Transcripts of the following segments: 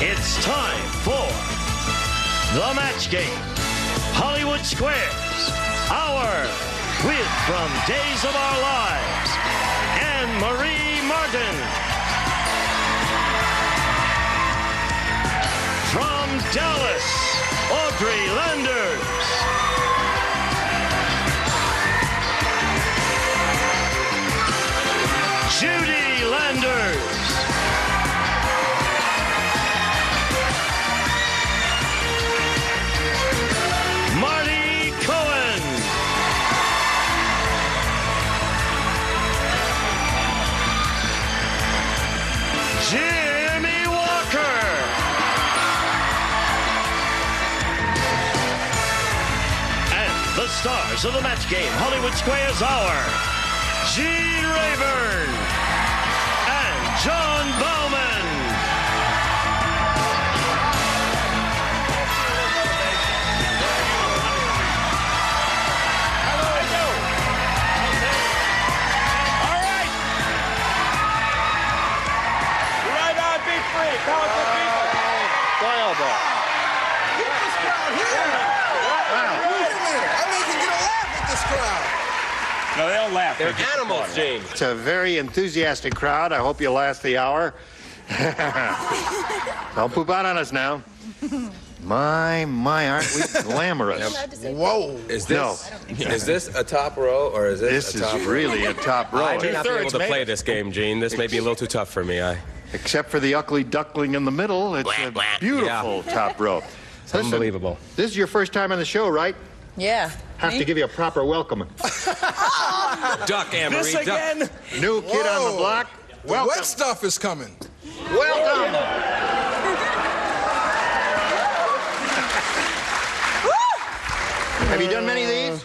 It's time for the match game. Hollywood Squares, our with From Days of Our Lives, and Marie Martin. From Dallas, Audrey Landers. Judy Landers. Marty Cohen. Jimmy Walker. And the stars of the match game, Hollywood Squares Hour, Gene Rayburn and John Bowman. All right. Right on, be free. Powerful people. Soil ball. Look at this crowd here. Wow. Wait a minute. I mean, you can get a laugh with this crowd. No, they don't laugh. They're animals, Gene. It's a very enthusiastic crowd. I hope you last the hour. Don't poop out on us now. My, aren't we glamorous? Whoa. Is this a top row or is this This a top is row? really a top row. I may not be able to Two-thirds, play this game, Gene. This may be a little too tough for me. Except for the ugly duckling in the middle. It's a beautiful top row. It's unbelievable. This is your first time on the show, right? Yeah. Have to give you a proper welcome. Duck, Anne-Marie, This duck. again? New kid on the block. The Welcome. wet stuff is coming. Welcome. Have you done many of these?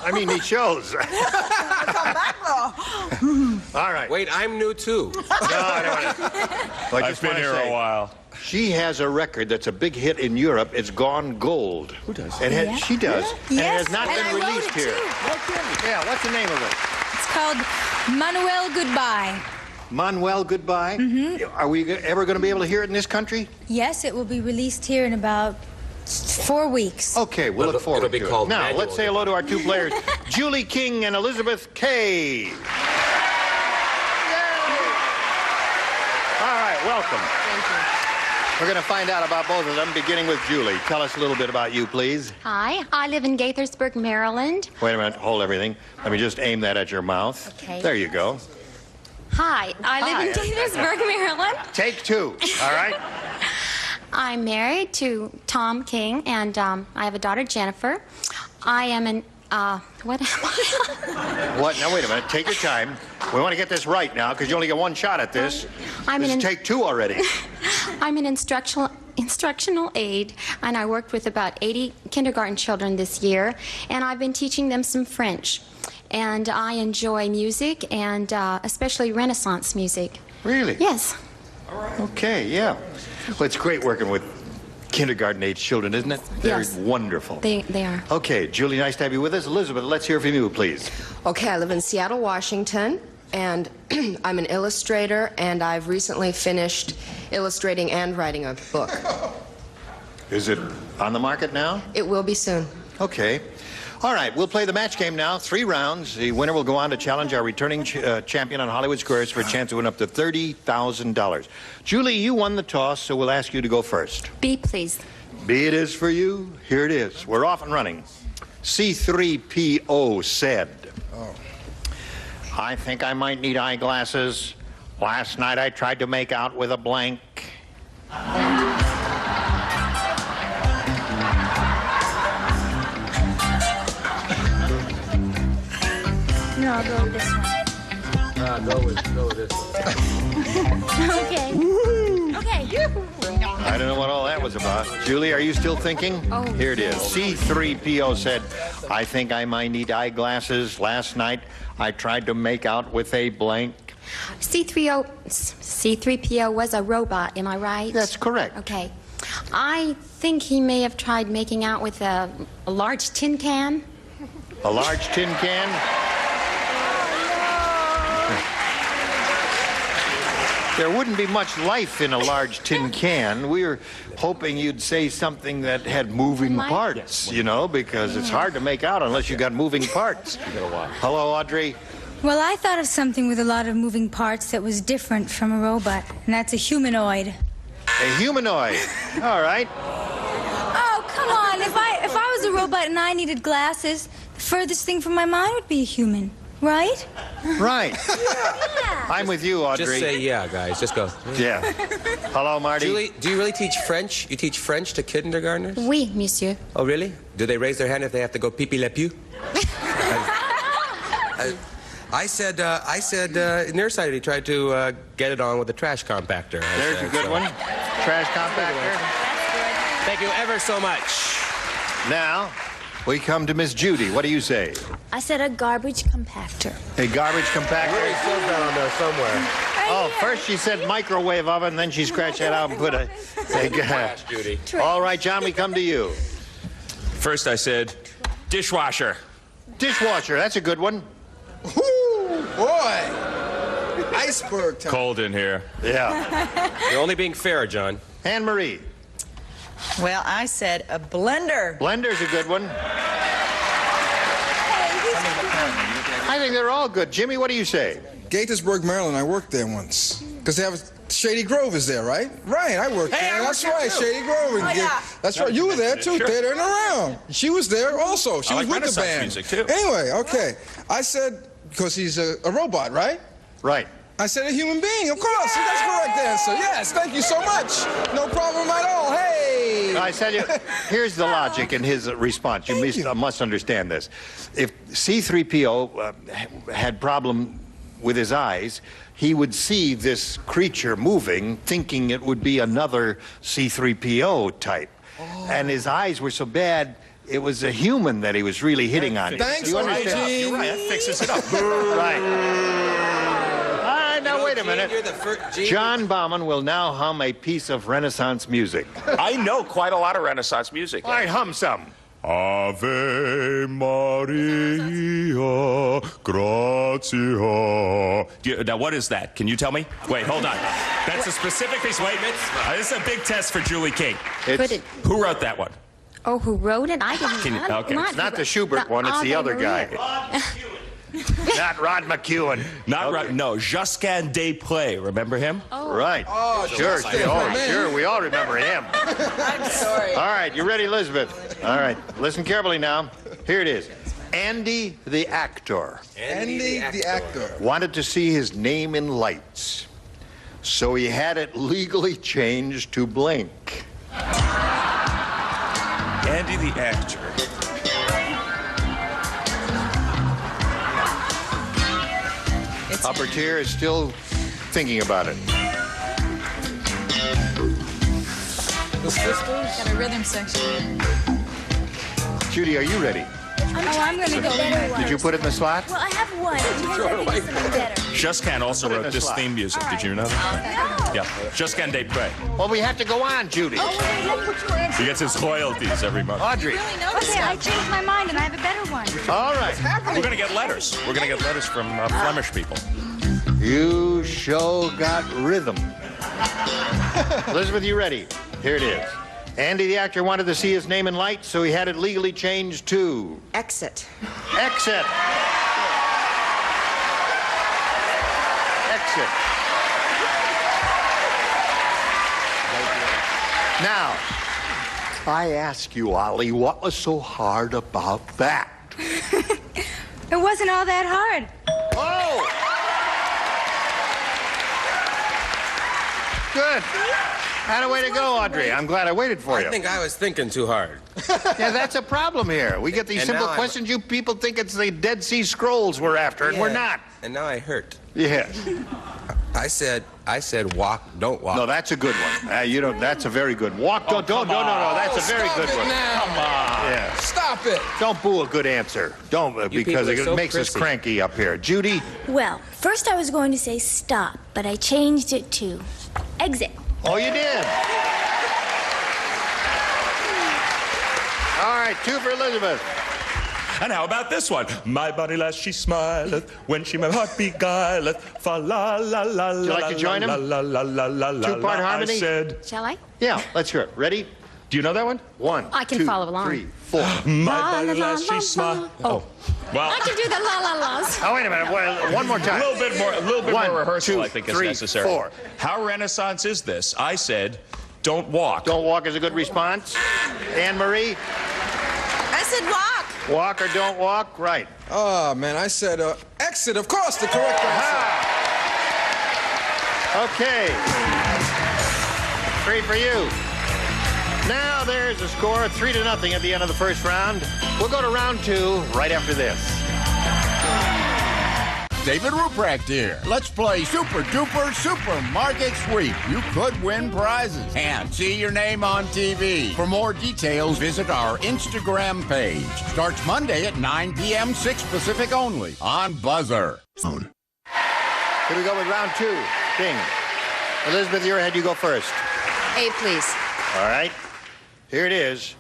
I mean, these shows. Come back, though. All right. Wait, I'm new too. No. Well, I've been here a while. She has a record that's a big hit in Europe. It's gone gold. Who does? She does. And it has not and been I wrote released it here. too. Yeah, what's the name of it? It's called Manuel Goodbye. Manuel Goodbye? Mm-hmm. Are we ever going to be able to hear it in this country? Yes, it will be released here in about 4 weeks. Okay, we'll look forward It'll be to called it. Now, Manual let's say hello to our two players, Julie King and Elizabeth Kay. All right, welcome. Thank you. We're going to find out about both of them, beginning with Julie. Tell us a little bit about you, please. Hi, I live in Gaithersburg, Maryland. Wait a minute, hold everything. Let me just aim that at your mouth. Okay. There you go. Hi, I live in Gaithersburg, Maryland. Take two, all right? I'm married to Tom King, and I have a daughter, Jennifer. I am an, what am I? What? Now, wait a minute. Take your time. We want to get this right now, because you only get one shot at this. This is take two already. I'm an instructional aide, and I worked with about 80 kindergarten children this year, and I've been teaching them some French. And I enjoy music, and especially Renaissance music. Really? Yes. Okay, yeah. Well, it's great working with kindergarten-age children, isn't it? They're Yes. wonderful. They are. Okay, Julie, nice to have you with us. Elizabeth, let's hear from you, please. Okay, I live in Seattle, Washington, and I'm an illustrator, and I've recently finished illustrating and writing a book. Is it on the market now? It will be soon. Okay. All right, we'll play the match game now. 3 rounds. The winner will go on to challenge our returning champion on Hollywood Squares for a chance to win up to $30,000. Julie, you won the toss, so we'll ask you to go first. B, please. B it is for you. Here it is. We're off and running. C3PO said, I think I might need eyeglasses. Last night I tried to make out with a blank. No, I'll go with this one. Go with this one. Okay. Okay. I don't know what all that was about. Julie, are you still thinking? Oh. Here it is. C3PO said, I think I might need eyeglasses. Last night I tried to make out with a blank. C3PO was a robot, am I right? That's correct. Okay. I think he may have tried making out with a large tin can. A large tin can? There wouldn't be much life in a large tin can. We were hoping you'd say something that had moving parts, you know, because it's hard to make out unless you got moving parts. Hello, Audrey. Well, I thought of something with a lot of moving parts that was different from a robot, and that's a humanoid. A humanoid. All right. Oh, come on. If I was a robot and I needed glasses, the furthest thing from my mind would be a human, right? Right. Yeah. I'm with you, Audrey. Just say yeah, guys. Just go. Yeah. Hello, Marty. Julie, do you really teach French? You teach French to kindergartners? Oui, monsieur. Oh, really? Do they raise their hand if they have to go pee-pee le pew? I said, nearsighted, he tried to get it on with a trash compactor. There's a good one. Trash compactor. Thank you ever so much. Now, we come to Miss Judy. What do you say? I said a garbage compactor. A garbage compactor? Really says that on there somewhere. Oh, first she said microwave oven, then she scratched that out and put a Trash, Judy. All right, John, we come to you. First I said dishwasher. Dishwasher, that's a good one. Whoo, boy. Iceberg time. Cold in here. Yeah. You're only being fair, John. Anne Marie. Well, I said a blender. Blender's a good one. I think they're all good. Jimmy, what do you say? Gaithersburg, Maryland. I worked there once. Because they have Shady Grove is there, right? Right, I worked there. That's right, Shady Grove. That's right. You were there too. Sure. There and around. She was there also. She I was like with the band. Renaissance music, too. Anyway, okay. I said because he's a robot, right? Right. I said a human being, of course. That's the correct answer. Yes, thank you so much. No problem at all. Hey! I tell you, here's the logic in his response. You must understand this. If C-3PO had problem with his eyes, he would see this creature moving, thinking it would be another C-3PO type. And his eyes were so bad, it was a human that he was really hitting on. Thanks, you understand? Gene. You're right, that fixes it up. Right. Now, wait a minute. You're the first, John Bauman will now hum a piece of Renaissance music. I know quite a lot of Renaissance music. All right, hum some. Ave Maria, gratia. Now, what is that? Can you tell me? Wait, hold on. That's a specific piece. Wait, this is a big test for Julie King. Who wrote that one? Oh, who wrote it? I didn't. Okay. It's not the Schubert one, it's the other guy. Not Rod McEwen. Not right. No, Josquin des Prés. Remember him? Oh. Right. Oh, sure. Sure. We all remember him. I'm sorry. All right. You ready, Elizabeth? All right. Listen carefully now. Here it is. Andy the actor. Andy the actor. Wanted to see his name in lights, so he had it legally changed to blank. Andy the actor. Upper tier is still thinking about it. The sisters? Got a rhythm section. Judy, are you ready? I'm going to go. Did you put it in the slot? Well, I have one. Something better. Josquin also Put it in wrote the this slot. theme music. Did you know that? Yeah. Josquin des Prés. Well, we have to go on, Judy. He gets his royalties every month. Audrey. Okay, I changed my mind and I have a better one. All right. We're going to get letters. We're going to get letters from Flemish people. You show got rhythm. Elizabeth, you ready? Here it is. Andy, the actor, wanted to see his name in lights, so he had it legally changed to... Exit. Exit. Exit. Now, I ask you, Ollie, what was so hard about that? It wasn't all that hard. Oh! Good. Had a way to go, Audrey. I'm glad I waited for you. I think I was thinking too hard. Yeah, that's a problem here. We get these And simple now I'm- questions. You people think it's the Dead Sea Scrolls we're after, and we're not. And now I hurt. Yeah. I said walk, don't walk. No, that's a good one. You don't. That's a very good. Walk. Don't. No. That's a very Stop good it one. now. Come on. Yeah. Stop it. Don't boo a good answer. Don't, because people are it so makes us prissy. cranky up here. Judy. Well, first I was going to say stop, but I changed it to exit. Oh, you did. All right, 2 for Elizabeth. And how about this one? My bonny lass, she smileth when she my heart beguileth. Fa la la la la. Would you like to join him? Two-part harmony? I said. Shall I? Yeah, let's hear it. Ready? Do you know that one? 1, I can 2, follow along. 3, 4. My bonny lass, she smileth. Oh. Well. I can do the la la la's. Oh, wait a minute. Well, one more time. A little bit more 1, rehearsal, 2, I think, 3, is necessary. 4. How Renaissance is this? I said, don't walk. Don't walk is a good response. Anne-Marie? I said walk. Walk or don't walk? Right. Oh, man, I said exit, of course, the correct answer. Okay. 3 for you. Now there's a score of 3-0 at the end of the first round. We'll go to round 2 right after this. David Ruprecht here. Let's play Super Duper Supermarket Sweep. You could win prizes and see your name on TV. For more details, visit our Instagram page. Starts Monday at 9 p.m. 6 Pacific only on Buzzer. Here we go with round 2. Ding. Elizabeth, you're ahead. You go first. A, please. All right. Here it is.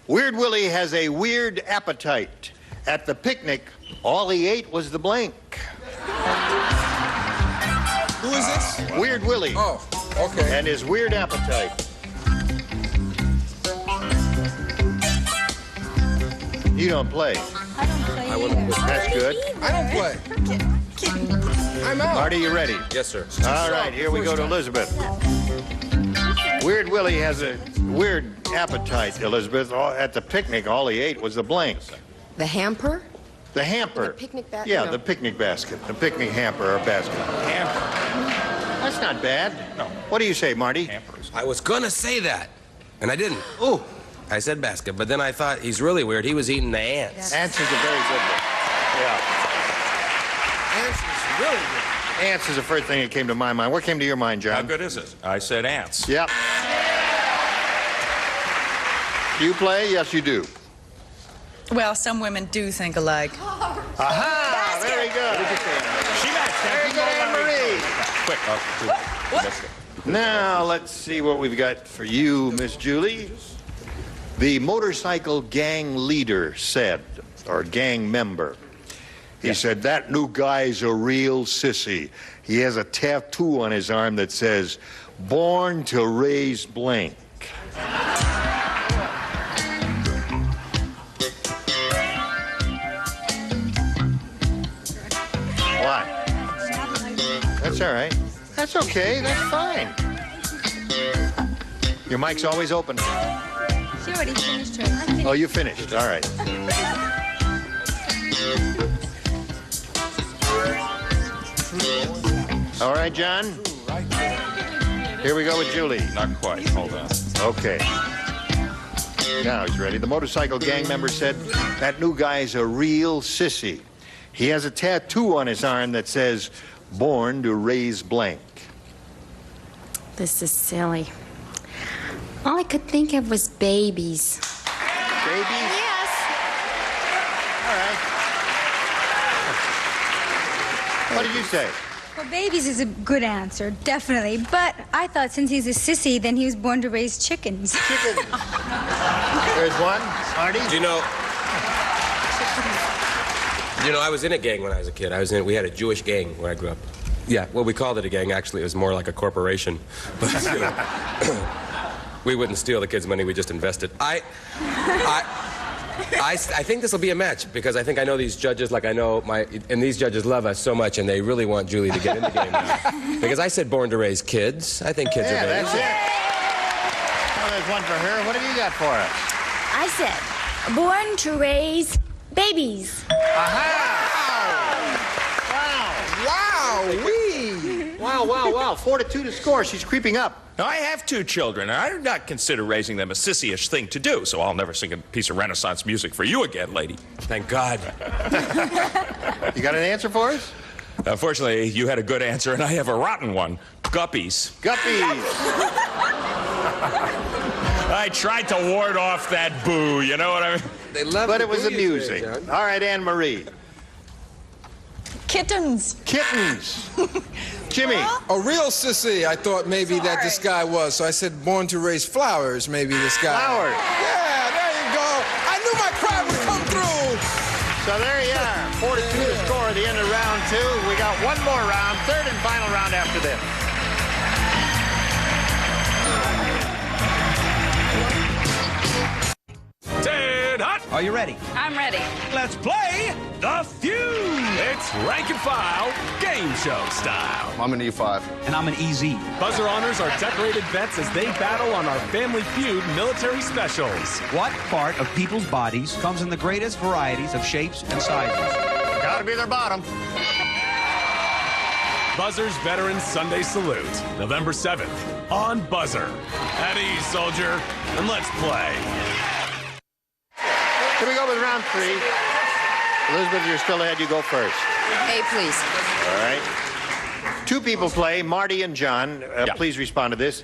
Weird Willie has a weird appetite. At the picnic, all he ate was the blank. Who is this? Weird Willie. Oh, okay. And his weird appetite. You don't play. I don't play either. That's good. I don't play. I'm out. Marty, you ready? Yes, sir. All right, here we go to Elizabeth. Weird Willie has a weird appetite, Elizabeth. At the picnic, all he ate was the blank. The hamper? The hamper. The picnic basket? Yeah, No. the picnic basket. The picnic hamper or basket. Hamper. That's not bad. No. What do you say, Marty? Hampers. I was gonna say that, and I didn't. Ooh. I said basket, but then I thought he's really weird. He was eating the ants. Ants is a very good one. Yeah. Ants is really good. Ants is the first thing that came to my mind. What came to your mind, John? How good is it? I said ants. Yep. Do you play? Yes, you do. Well, some women do think alike. Aha! Very good. She got Very good, Anne-Marie. Quick. Now, let's see what we've got for you, Miss Julie. The motorcycle gang leader said, or gang member, he said, that new guy's a real sissy. He has a tattoo on his arm that says, born to raise blank. What? That's all right. That's okay. That's fine. Your mic's always open. She already finished hers. Oh, you finished. All right. All right, John. Here we go with Julie. Not quite. Hold on. Okay. Now he's ready. The motorcycle gang member said, that new guy's a real sissy. He has a tattoo on his arm that says, born to raise blank. This is silly. All I could think of was babies. Babies? Yes. All right. What did you say? Well, babies is a good answer, definitely. But I thought since he's a sissy, then he was born to raise chickens. Chicken. There's one. Marty? Do you know, I was in a gang when I was a kid. We had a Jewish gang when I grew up. Yeah, well, we called it a gang. Actually, it was more like a corporation. But, you know, we wouldn't steal the kids' money. We just invested. I think this will be a match because I think I know these judges like I know and these judges love us so much and they really want Julie to get in the game now. Because I said born to raise kids. I think kids are babies. That's it. Well, there's one for her. What have you got for us? I said, born to raise babies. Aha! Wow. Wow. 4-2 to score. She's creeping up. Now, I have 2 children, and I do not consider raising them a sissy-ish thing to do, so I'll never sing a piece of Renaissance music for you again, lady. Thank God. You got an answer for us? Unfortunately, you had a good answer, and I have a rotten one. Guppies. Guppies. I tried to ward off that boo, you know what I mean? They love But it was amusing. All right, Anne-Marie. Kittens. Kittens. Jimmy. A real sissy, I thought maybe that this guy was. So I said, born to raise flowers, maybe this guy. Flowers. Yeah, there you go. I knew my crowd would come through. So there you are. 4-2 to score at the end of round 2. We got one more round, third and final round after this. Ted Hut. Are you ready? I'm ready. Let's play The Feud. It's rank and file, game show style. I'm an E5. And I'm an EZ. Buzzer honors our decorated vets as they battle on our Family Feud military specials. What part of people's bodies comes in the greatest varieties of shapes and sizes? Gotta be their bottom. Buzzer's Veterans Sunday Salute, November 7th, on Buzzer. At ease, soldier, and let's play. Here we go with round 3. Elizabeth, you're still ahead. You go first. A, please. All right. 2 people play, Marty and John. Please respond to this.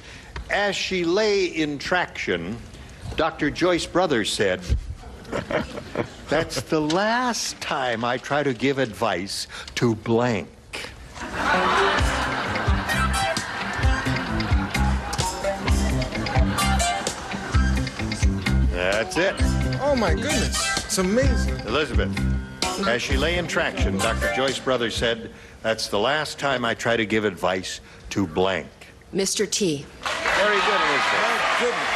As she lay in traction, Dr. Joyce Brothers said, "That's the last time I try to give advice to blank." That's it. Oh, my goodness. It's amazing. Elizabeth, as she lay in traction, Dr. Joyce Brothers said, "That's the last time I try to give advice to blank." Mr. T. Very good, Elizabeth. My goodness.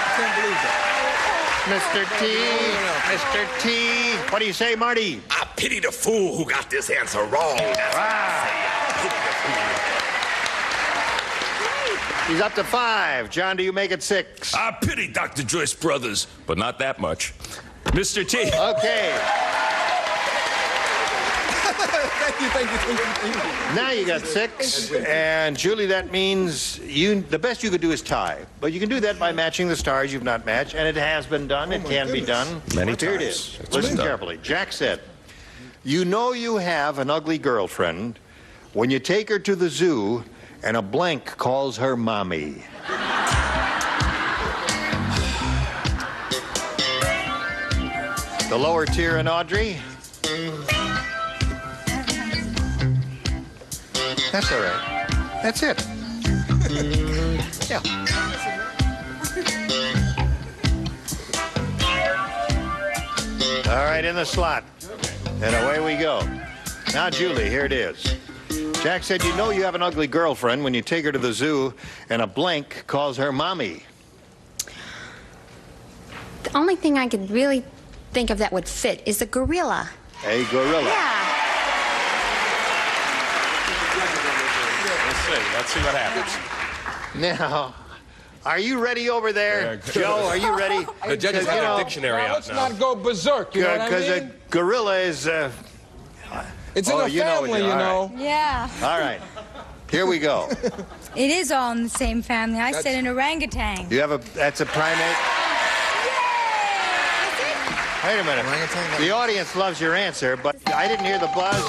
I can't believe that. Mr. T. Mr. T. What do you say, Marty? I pity the fool who got this answer wrong. That's what I say. I pity the fool. He's up to 5. John, do you make it 6? I pity Dr. Joyce Brothers, but not that much. Mr. T. Okay. Thank you. Now you got 6. And Julie, that means the best you could do is tie. But you can do that by matching the stars you've not matched. And it has been done. It can be done. Many Here it times. is. It's Listen been done. carefully. Jack said, "You know you have an ugly girlfriend when you take her to the zoo and a blank calls her mommy." The lower tier and Audrey. That's all right. That's it. Yeah. All right, in the slot. And away we go. Now, Julie, here it is. Jack said, "You know you have an ugly girlfriend when you take her to the zoo and a blank calls her mommy." The only thing I could really think of that would fit is a gorilla. A gorilla. Yeah. Let's see what happens. Now, are you ready over there? Joe, are you ready? The judges have a dictionary out Let's now. not go berserk, you know what I Because mean? a gorilla is... It's in the you know what family, you know. Yeah. All right. Here we go. It is all in the same family. I said an orangutan. You have that's a primate? Wait a minute. The audience loves your answer, but I didn't hear the buzz.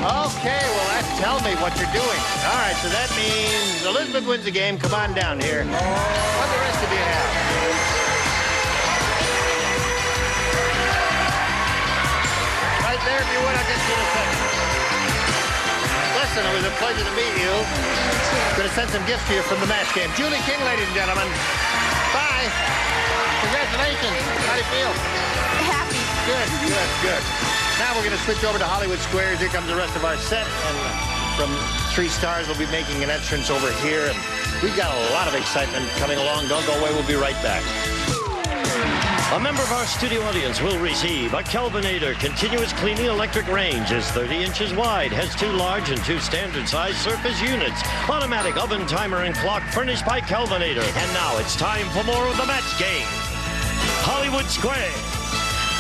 Okay, well, tell me what you're doing. All right, so that means Elizabeth wins the game. Come on down here. What do the rest of you have? Right there, if you would, I'll get you in a second. Listen, it was a pleasure to meet you. Going to send some gifts to you from the match game. Julie King, ladies and gentlemen. Bye. Congratulations. How do you feel? Happy. Good, good, good. Now we're going to switch over to Hollywood Squares. Here comes the rest of our set. And from 3 Stars, we'll be making an entrance over here. And we've got a lot of excitement coming along. Don't go away. We'll be right back. A member of our studio audience will receive a Kelvinator continuous cleaning electric range. Is 30 inches wide, has 2 large and 2 standard size surface units. Automatic oven, timer, and clock furnished by Kelvinator. And now it's time for more of the match game. Hollywood Square.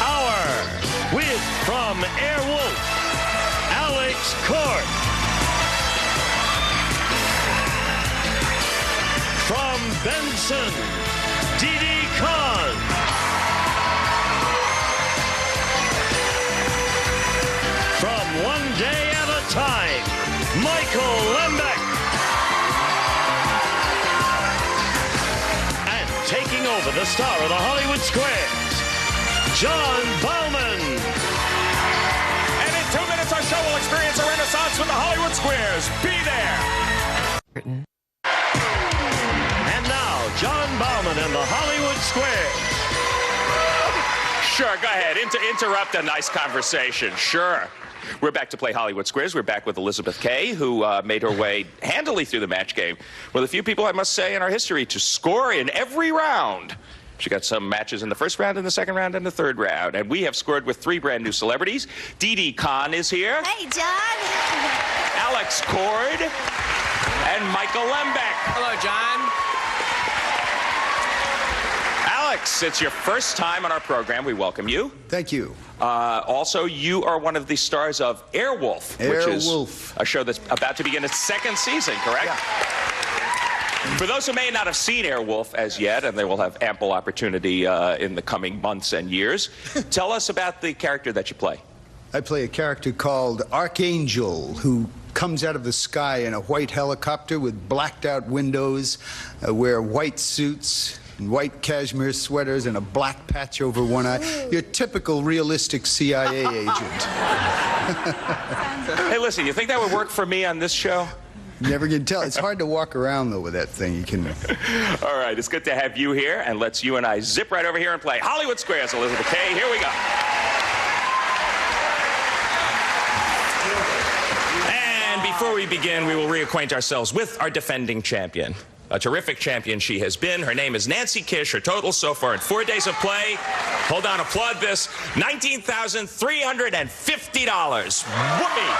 Our with from Airwolf, Alex Court. From Benson, Didi Khan. From One Day at a Time, Michael Lembeck. And taking over the star of the Hollywood Squares, John Bauman. And in 2 minutes, our show will experience a renaissance with the Hollywood Squares. Be there. And now, John Bauman and the Hollywood Squares. Sure, go ahead. Interrupt a nice conversation. Sure. We're back to play Hollywood Squares. We're back with Elizabeth Kay, who made her way handily through the match game. One of the few people, I must say, in our history to score in every round. She got some matches in the first round, in the second round, and the third round. And we have scored with 3 brand new celebrities. Dee Dee Khan is here. Hey, John. Alex Cord. And Michael Lembeck. Hello, John. Alex, it's your first time on our program. We welcome you. Thank you. Also, you are one of the stars of Airwolf, which is a show that's about to begin its 2nd season, correct? Yeah. For those who may not have seen Airwolf as yet, and they will have ample opportunity in the coming months and years, tell us about the character that you play. I play a character called Archangel, who comes out of the sky in a white helicopter with blacked out windows, wear white suits, and white cashmere sweaters, and a black patch over one eye. Your typical realistic CIA agent. Hey, listen, you think that would work for me on this show? Never can tell. It's hard to walk around, though, with that thing. You can... All right, it's good to have you here, and let's you and I zip right over here and play Hollywood Squares. Elizabeth Kay, here we go. And before we begin, we will reacquaint ourselves with our defending champion. A terrific champion she has been. Her name is Nancy Kish. Her total so far in 4 days of play, hold on, applaud this, $19,350. Whoopee!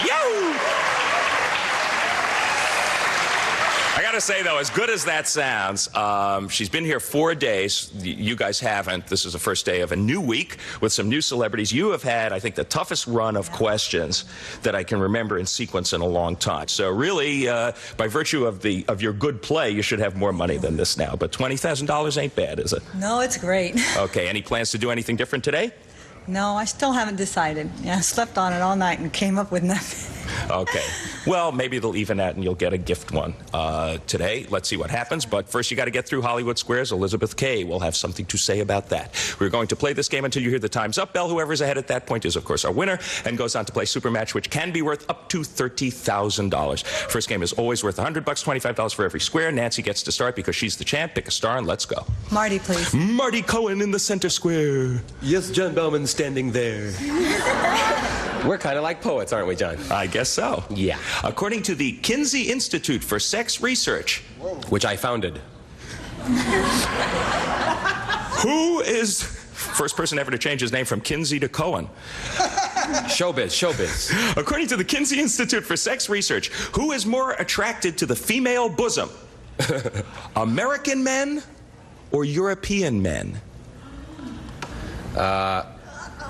Yo! I gotta say, though, as good as that sounds, she's been here 4 days. You guys haven't. This is the first day of a new week with some new celebrities. You have had, I think, the toughest run of questions that I can remember in sequence in a long time. So really, by virtue of your good play, you should have more money than this now. But $20,000 ain't bad, is it? No, it's great. Okay, any plans to do anything different today? No, I still haven't decided. Yeah, I slept on it all night and came up with nothing. Okay. Well, maybe they'll even out and you'll get a gift one today. Let's see what happens. But first, you got to get through Hollywood Squares. Elizabeth Kay will have something to say about that. We're going to play this game until you hear the time's up bell. Whoever's ahead at that point is, of course, our winner and goes on to play Super Match, which can be worth up to $30,000. First game is always worth $100, $25 for every square. Nancy gets to start because she's the champ. Pick a star and let's go. Marty, please. Marty Cohen in the center square. Yes, John Bellman standing there. We're kind of like poets, aren't we, John? I guess so. Yeah. According to the Kinsey Institute for Sex Research, which I founded. Who is first person ever to change his name from Kinsey to Cohen? Showbiz. According to the Kinsey Institute for Sex Research, who is more attracted to the female bosom? American men or European men?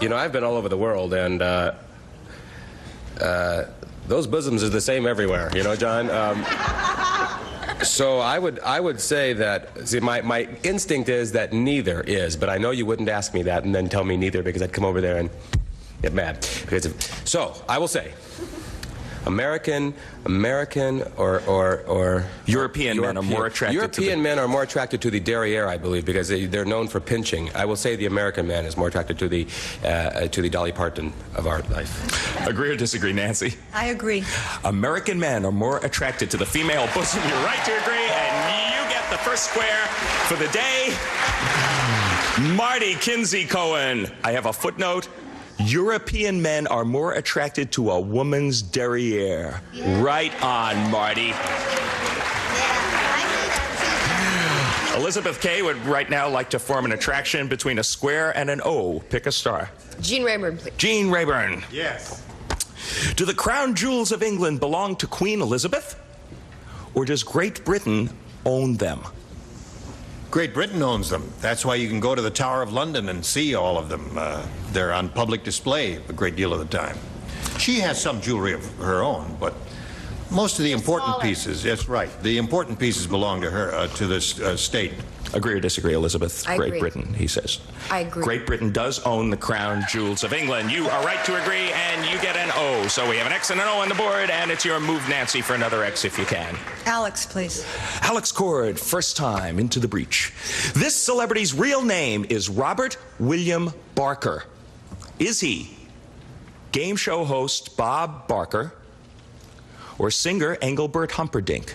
You know, I've been all over the world, and those bosoms are the same everywhere, you know, John. So I would say that, see, my instinct is that neither is, but I know you wouldn't ask me that and then tell me neither because I'd come over there and get mad. So I will say, American or European men are more attracted European men are more attracted to the derriere, I believe, because they're known for pinching. I will say the American man is more attracted to the Dolly Parton of our life. Agree or disagree, Nancy? I agree. American men are more attracted to the female bosom. You're right to agree, and you get the first square for the day. Marty Kinsey Cohen. I have a footnote. European men are more attracted to a woman's derriere. Yeah. Right on, Marty. Yeah, Elizabeth Kay would right now like to form an attraction between a square and an O. Pick a star. Gene Rayburn, please. Gene Rayburn. Yes. Do the crown jewels of England belong to Queen Elizabeth? Or does Great Britain own them? Great Britain owns them. That's why you can go to the Tower of London and see all of them. They're on public display a great deal of the time. She has some jewelry of her own, but most of the important pieces, that's right, the important pieces belong to her, to this state. Agree or disagree, Elizabeth? I Great agree. Britain, he says. I agree. Great Britain does own the crown jewels of England. You are right to agree, and you get an O. So we have an X and an O on the board, and it's your move, Nancy, for another X if you can. Alex, please. Alex Cord, first time into the breach. This celebrity's real name is Robert William Barker. Is he game show host Bob Barker or singer Engelbert Humperdinck?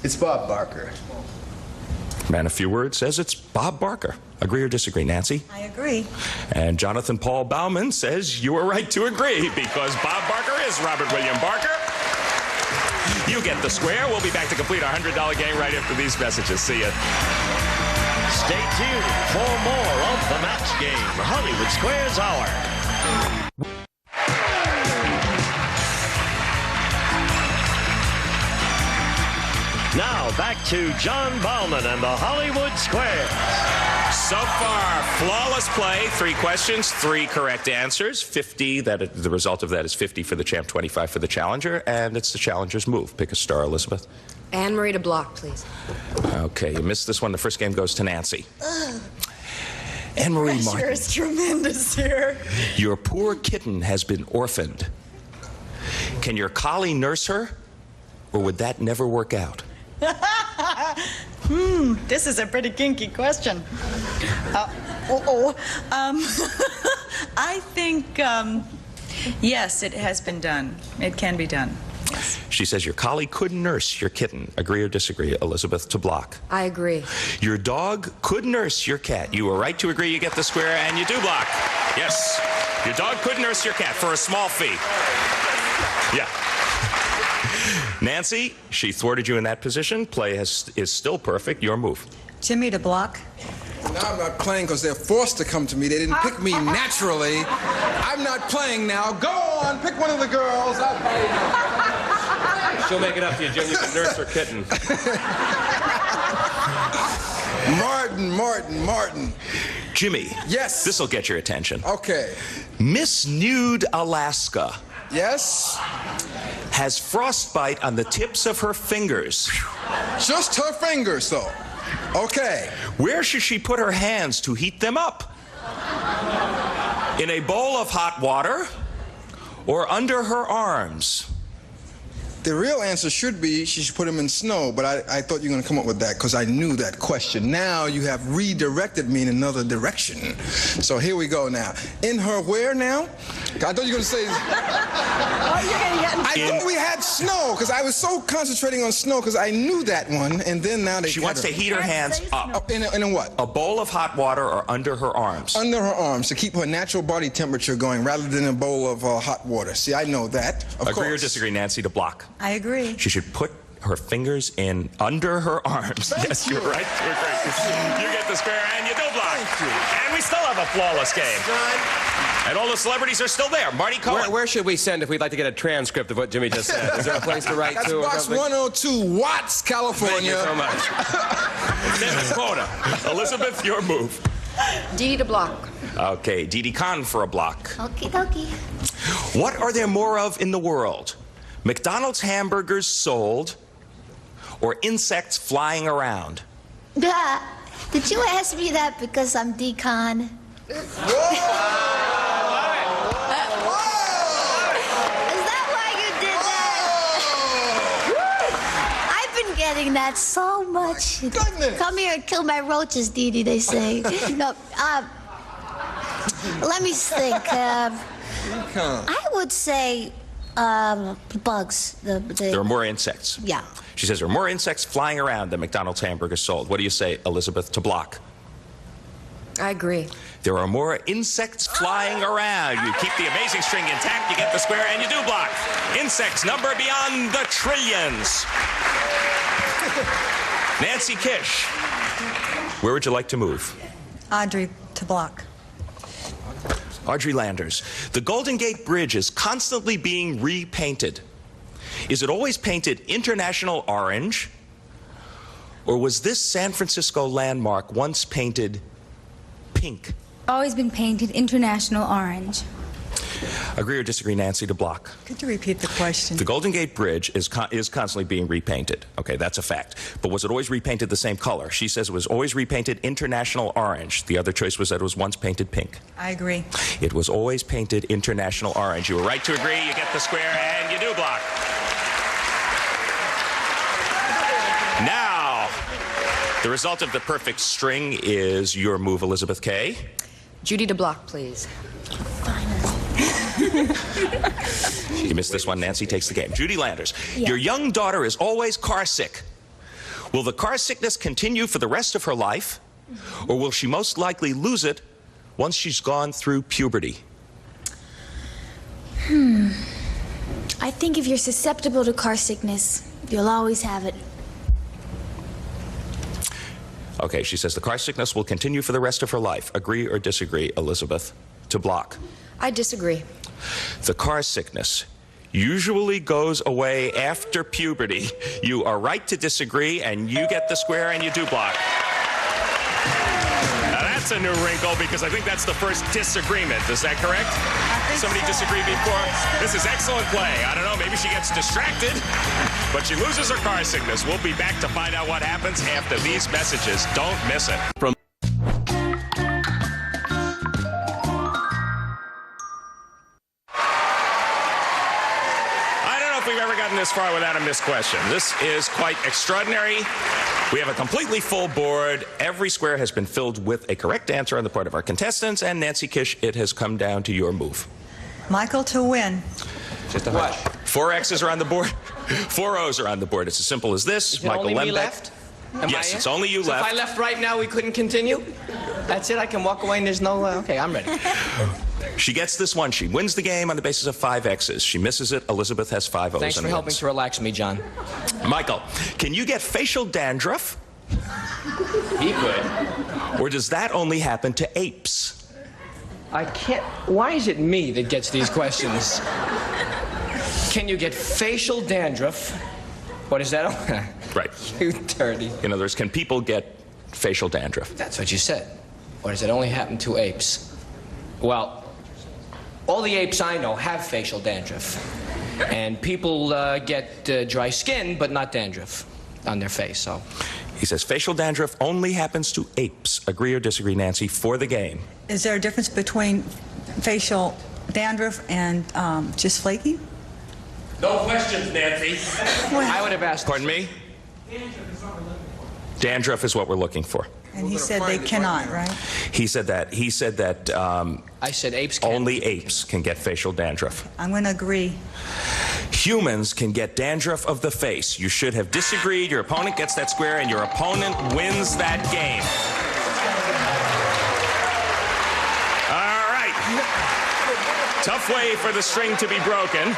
It's Bob Barker. Man, a few words says it's Bob Barker. Agree or disagree, Nancy? I agree. And Jonathan Paul Bauman says you are right to agree because Bob Barker is Robert William Barker. You get the square. We'll be back to complete our $100 game right after these messages. See ya. Stay tuned for more of the Match Game Hollywood Squares Hour. Now back to John Bauman and the Hollywood Squares. So far, flawless play. 3 questions, 3 correct answers. 50. The result of that is 50 for the champ, 25 for the challenger, and it's the challenger's move. Pick a star, Elizabeth. Anne-Marie to block, please. Okay, you missed this one. The first game goes to Nancy. Anne-Marie Martin. Pressure is tremendous here. Your poor kitten has been orphaned. Can your collie nurse her, or would that never work out? This is a pretty kinky question. I think, yes, it has been done. It can be done. Yes. She says your collie could nurse your kitten. Agree or disagree, Elizabeth, to block? I agree. Your dog could nurse your cat. You were right to agree. You get the square, and you do block. Yes. Your dog could nurse your cat for a small fee. Yeah. Nancy, she thwarted you in that position. Play is still perfect. Your move. Jimmy to block. Now I'm not playing because they're forced to come to me. They didn't pick me naturally. I'm not playing now. Go on, pick one of the girls. I'll play now. She'll make it up to you, Jim. You can nurse her kitten. Martin. Jimmy. Yes. This'll get your attention. Okay. Miss Nude Alaska. Yes. Has frostbite on the tips of her fingers. Just her fingers, though. Okay. Where should she put her hands to heat them up? In a bowl of hot water or under her arms? The real answer should be she should put them in snow, but I thought you were going to come up with that because I knew that question. Now you have redirected me in another direction. So here we go now. In her where now? I thought you were going to say... I thought we had snow because I was so concentrating on snow because I knew that one, and then now they... She wants to heat her hands up. In a what? A bowl of hot water or under her arms? Under her arms to keep her natural body temperature going rather than a bowl of hot water. See, I know that, of course. Agree or disagree, Nancy, to block? I agree. She should put her fingers in under her arms. Yes, you're right. You're great. You get the square and you do block. Thank you. And we still have a flawless game. And all the celebrities are still there. Marty Cohen. Where should we send if we'd like to get a transcript of what Jimmy just said? Is there a place to write That's to? Box 102, Watts, California. Thank you so much. Dennis Quota. Elizabeth, your move. Dee Dee to block. Okay, Didi Khan for a block. Okie dokie. What are there more of in the world? McDonald's hamburgers sold or insects flying around? Did you ask me that because I'm decon? Is that why you did that? I've been getting that so much. Goodness. Come here and kill my roaches, Dee Dee, they say. No, let me think. I would say bugs. There are more insects. Yeah. She says there are more insects flying around than McDonald's hamburgers sold. What do you say, Elizabeth, to block? I agree. There are more insects flying around. You keep the amazing string intact, you get the square, and you do block. Insects number beyond the trillions. Nancy Kish, where would you like to move? Audrey to block. Audrey Landers. The Golden Gate Bridge is constantly being repainted. Is it always painted international orange? Or was this San Francisco landmark once painted pink? Always been painted international orange. Agree or disagree, Nancy, to block? Could you repeat the question? The Golden Gate Bridge is constantly being repainted. Okay, that's a fact. But was it always repainted the same color? She says it was always repainted international orange. The other choice was that it was once painted pink. I agree. It was always painted international orange. You were right to agree. You get the square, and you do block. Now, the result of the perfect string is your move, Elizabeth Kay. Judy to block, please. You missed this one. Nancy takes the game. Judy Landers. Yeah. Your young daughter is always car sick. Will the car sickness continue for the rest of her life? Or will she most likely lose it once she's gone through puberty? I think if you're susceptible to car sickness, you'll always have it. Okay, she says the car sickness will continue for the rest of her life. Agree or disagree, Elizabeth? To block. I disagree. The car sickness usually goes away after puberty. You are right to disagree, and you get the square, and you do block. Now that's a new wrinkle, because I think that's the first disagreement. Is that correct? Somebody disagreed before? This is excellent play. I don't know, maybe she gets distracted, but she loses her car sickness. We'll be back to find out what happens after these messages. Don't miss it. From this far without a missed question. This is quite extraordinary. We have a completely full board. Every square has been filled with a correct answer on the part of our contestants, and Nancy Kish, it has come down to your move. Michael to win. Just a hunch. 4 X's are on the board. 4 O's are on the board. It's as simple as this. Is it Michael only Lembeck. me left? Yes, it's only you left. If I left right now, we couldn't continue? That's it? I can walk away and there's no... okay, I'm ready. She gets this one. She wins the game on the basis of 5 X's. She misses it. Elizabeth has 5 O's. Thanks for helping to relax me, John. Michael, can you get facial dandruff? He could. Or does that only happen to apes? I can't... Why is it me that gets these questions? Can you get facial dandruff? What is that? Right. You dirty. In other words, can people get facial dandruff? That's what you said. Or does it only happen to apes? Well, all the apes I know have facial dandruff. And people get dry skin, but not dandruff on their face, so... He says facial dandruff only happens to apes. Agree or disagree, Nancy, for the game? Is there a difference between facial dandruff and just flaking? No questions, Nancy. I would have asked... Pardon me? Dandruff is what we're looking for. And he said they cannot, right? He said that. I said apes can. Only apes can get facial dandruff. I'm going to agree. Humans can get dandruff of the face. You should have disagreed. Your opponent gets that square, and your opponent wins that game. All right. Tough way for the string to be broken.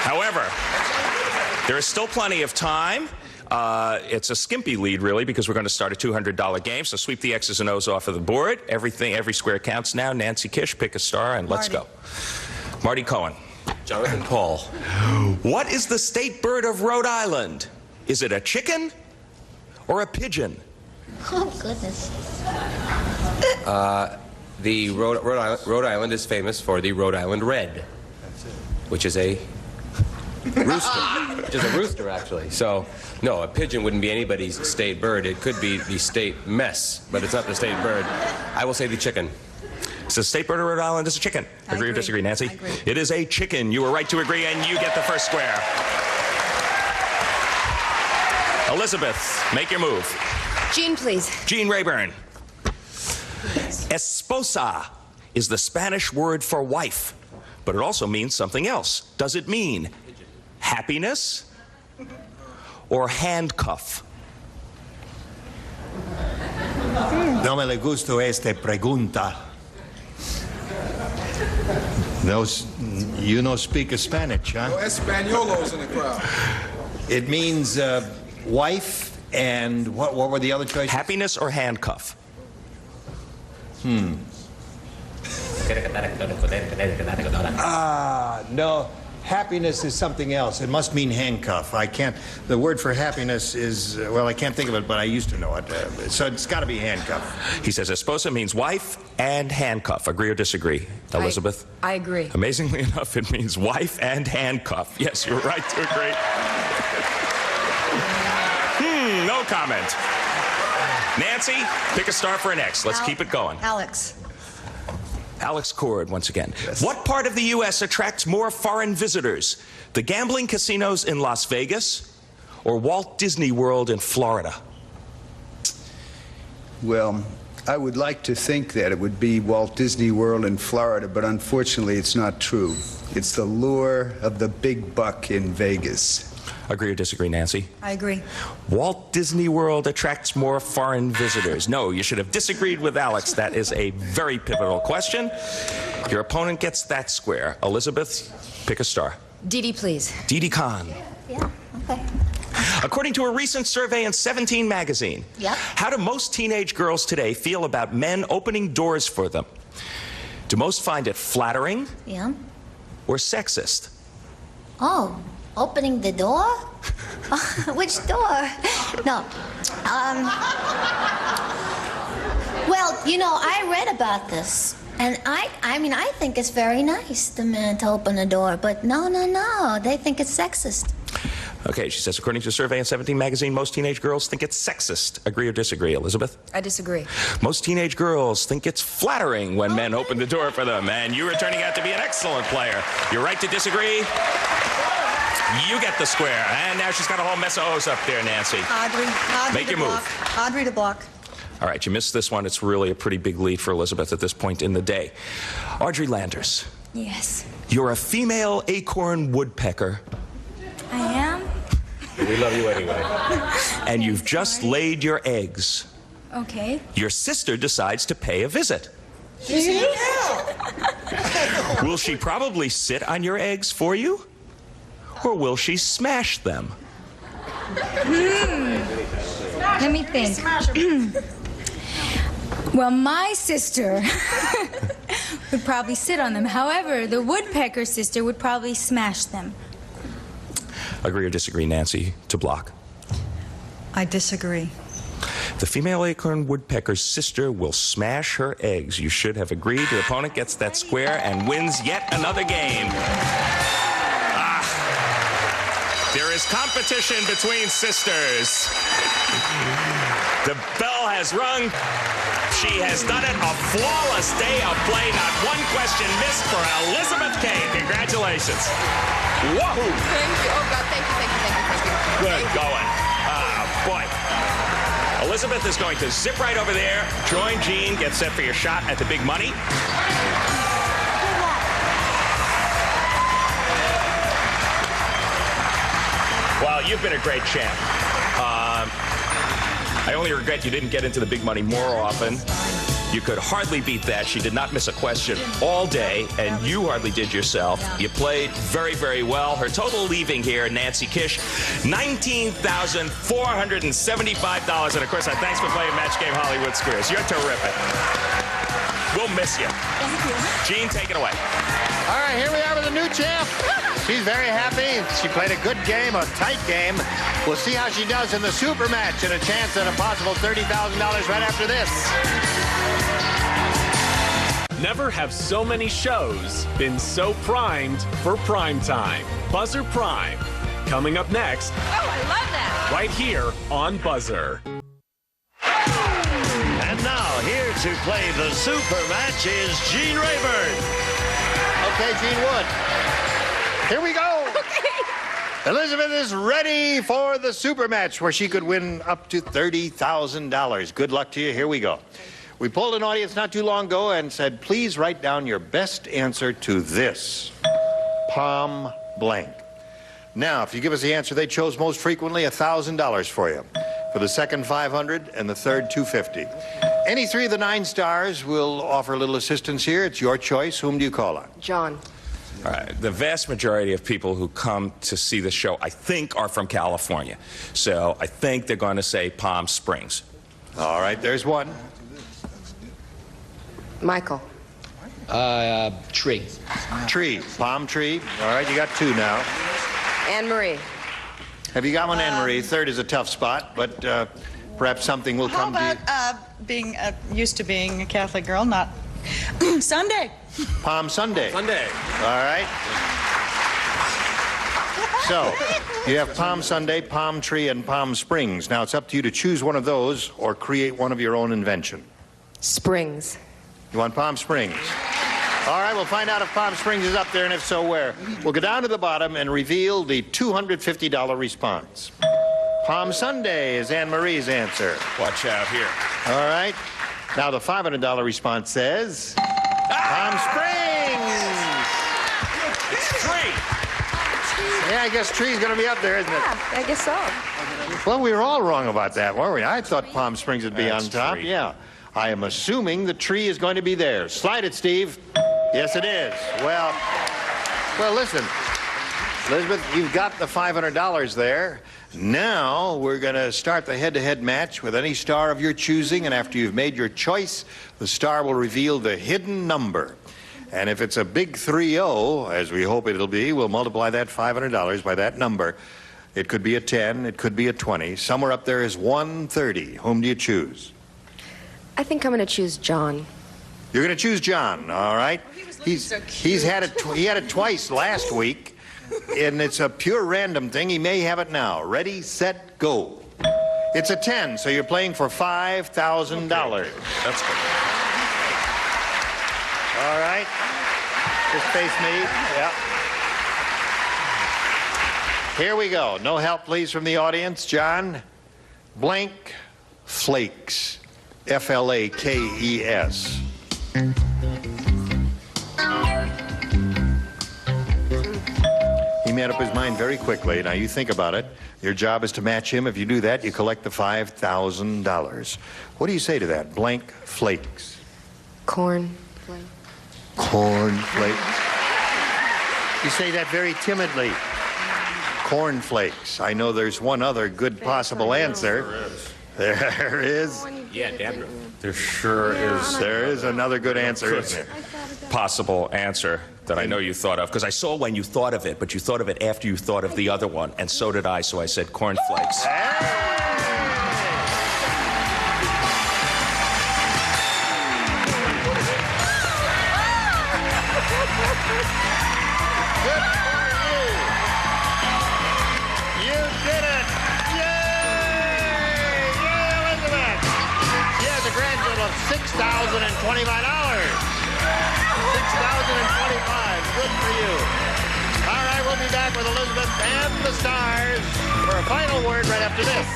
However, there is still plenty of time. It's a skimpy lead, really, because we're going to start a $200 game. So sweep the X's and O's off of the board. Every square counts now. Nancy Kish, pick a star, and let's go. Marty Cohen. Jonathan Paul. What is the state bird of Rhode Island? Is it a chicken or a pigeon? Oh, goodness. The Rhode Island is famous for the Rhode Island Red, which is a rooster. Which is a rooster, actually. So, no, a pigeon wouldn't be anybody's state bird. It could be the state mess, but it's not the state bird. I will say the chicken. So state bird of Rhode Island is a chicken. Agree or disagree, Nancy? I agree. It is a chicken. You were right to agree, and you get the first square. Elizabeth, make your move. Jean, please. Jean Rayburn. Esposa is the Spanish word for wife, but it also means something else. Does it mean happiness or handcuff? No me le gusto esta pregunta. You no speak Spanish, huh? No Espanolos in the crowd. It means wife and what were the other choices? Happiness or handcuff? No. Happiness is something else. It must mean handcuff. I can't. The word for happiness is, well, I can't think of it, but I used to know it. So it's got to be handcuff. He says esposa means wife and handcuff. Agree or disagree, Elizabeth? I agree. Amazingly enough, it means wife and handcuff. Yes, you're right to agree. No comment. Nancy, pick a star for an X. Let's keep it going. Alex. Alex Cord, once again. Yes. What part of the U.S. attracts more foreign visitors? The gambling casinos in Las Vegas or Walt Disney World in Florida? Well, I would like to think that it would be Walt Disney World in Florida, but unfortunately it's not true. It's the lure of the big buck in Vegas. Agree or disagree, Nancy? I agree. Walt Disney World attracts more foreign visitors. No, you should have disagreed with Alex. That is a very pivotal question. Your opponent gets that square. Elizabeth, pick a star. Dee Dee, please. Dee Dee Khan. Yeah, okay. According to a recent survey in 17 magazine, how do most teenage girls today feel about men opening doors for them? Do most find it flattering? Yeah. Or sexist? Oh, opening the door? Which door? No. Well, you know, I read about this. And I mean, I think it's very nice, the man to open the door. But no. They think it's sexist. Okay, she says, according to a survey in 17 magazine, most teenage girls think it's sexist. Agree or disagree, Elizabeth? I disagree. Most teenage girls think it's flattering when men open the door for them. And you are turning out to be an excellent player. You're right to disagree. You get the square. And now she's got a whole mess of O's up there, Nancy. Audrey Make your move. Audrey to block. All right, you missed this one. It's really a pretty big lead for Elizabeth at this point in the day. Audrey Landers. Yes. You're a female acorn woodpecker. I am? We love you anyway. And you've just laid your eggs. Okay. Your sister decides to pay a visit. Will she probably sit on your eggs for you? Or will she smash them? Let me think. Well, my sister would probably sit on them. However, the woodpecker sister would probably smash them. Agree or disagree, Nancy, to block? I disagree. The female acorn woodpecker's sister will smash her eggs. You should have agreed. Your opponent gets that square and wins yet another game. There is competition between sisters. The bell has rung. She has done it. A flawless day of play. Not one question missed for Elizabeth Kay. Congratulations. Whoa. Thank you. Oh, God, thank you. Good going. Boy. Elizabeth is going to zip right over there. Join Gene. Get set for your shot at the big money. Well, you've been a great champ. I only regret you didn't get into the big money more often. You could hardly beat that. She did not miss a question all day, and you hardly did yourself. You played very, very well. Her total leaving here, Nancy Kish, $19,475. And, of course, thanks for playing Match Game Hollywood Squares. You're terrific. We'll miss you. Thank you. Gene, take it away. All right, here we are with a new champ. She's very happy. She played a good game, a tight game. We'll see how she does in the super match and a chance at a possible $30,000 right after this. Never have so many shows been so primed for prime time. Buzzer Prime. Coming up next. Oh, I love that. Right here on Buzzer. And now, here to play the super match is Gene Rayburn. Okay, Gene Wood. Here we go. Okay. Elizabeth is ready for the super match where she could win up to $30,000. Good luck to you. Here we go. We polled an audience not too long ago and said, please write down your best answer to this. Palm blank. Now, if you give us the answer they chose most frequently, $1,000 for you. For the second, $500, and the third, $250. Any three of the 9 stars will offer a little assistance here. It's your choice. Whom do you call on? John. All right. The vast majority of people who come to see the show, I think, are from California. So I think they're going to say Palm Springs. All right, there's one. Michael. Tree. Tree. Palm tree. All right, you got 2 now. Anne Marie. Have you got one, Anne Marie? Third is a tough spot, but perhaps something will come to you. How about being used to being a Catholic girl, not Sunday? Palm Sunday. Sunday. All right. So, you have Palm Sunday, Palm Tree, and Palm Springs. Now, it's up to you to choose one of those or create one of your own invention. Springs. You want Palm Springs? All right, we'll find out if Palm Springs is up there, and if so, where. We'll go down to the bottom and reveal the $250 response. Palm Sunday is Anne Marie's answer. Watch out here. All right. Now, the $500 response says... Palm Springs! It's free. Yeah, I guess tree's going to be up there, isn't it? Yeah, I guess so. Well, we were all wrong about that, weren't we? I thought Palm Springs would be on top. Tree. Yeah. I am assuming the tree is going to be there. Slide it, Steve. Yes, it is. Well, listen. Elizabeth, you've got the $500 there. Now we're going to start the head-to-head match with any star of your choosing, and after you've made your choice, the star will reveal the hidden number. And if it's a big 3-0, as we hope it'll be, we'll multiply that $500 by that number. It could be a 10, it could be a 20. Somewhere up there is 130. Whom do you choose? I think I'm going to choose John. You're going to choose John, all right? He had it twice last week, and it's a pure random thing. He may have it now. Ready, set, go. It's a 10, so you're playing for $5,000. Okay. That's good. All right. Just face me. Yeah. Here we go. No help, please, from the audience. John, blank flakes. F-L-A-K-E-S. He made up his mind very quickly. Now, you think about it. Your job is to match him. If you do that, you collect the $5,000. What do you say to that? Blank flakes. Corn. Corn flakes. You say that very timidly. Corn flakes. I know there's one other good possible answer. There is. Yeah, dandruff. There sure is. There is another good answer, isn't there? Possible answer that I know you thought of, because I saw when you thought of it, but you thought of it after you thought of the other one, and so did I, so I said cornflakes. Good for you. You did it. Yay! Yay, Elizabeth. She has a grand total of $6,025. $6,025. Good for you. All right, we'll be back with Elizabeth and the stars for a final word right after this.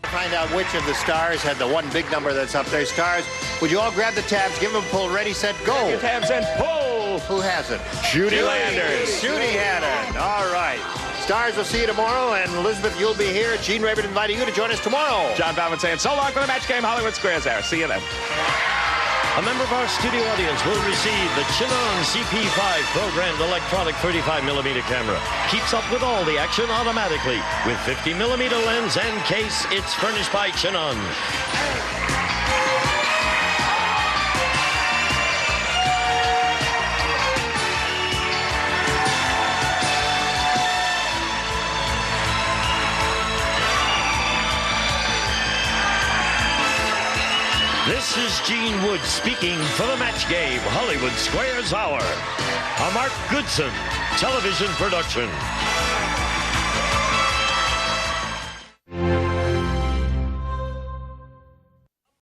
Find out which of the stars had the one big number that's up there. Stars, would you all grab the tabs, give them a pull, ready, set, go. Grab your tabs and pull. Who has it? Judy Landers. Judy had it. All right. Stars, will see you tomorrow, and Elizabeth, you'll be here. Gene Raybert inviting you to join us tomorrow. John Bauman saying so long for the match game, Hollywood Squares Hour. See you then. A member of our studio audience will receive the Chinon CP5 programmed electronic 35mm camera. Keeps up with all the action automatically. With 50mm lens and case, it's furnished by Chinon. This is Gene Wood speaking for the match game, Hollywood Squares Hour. A Mark Goodson television production.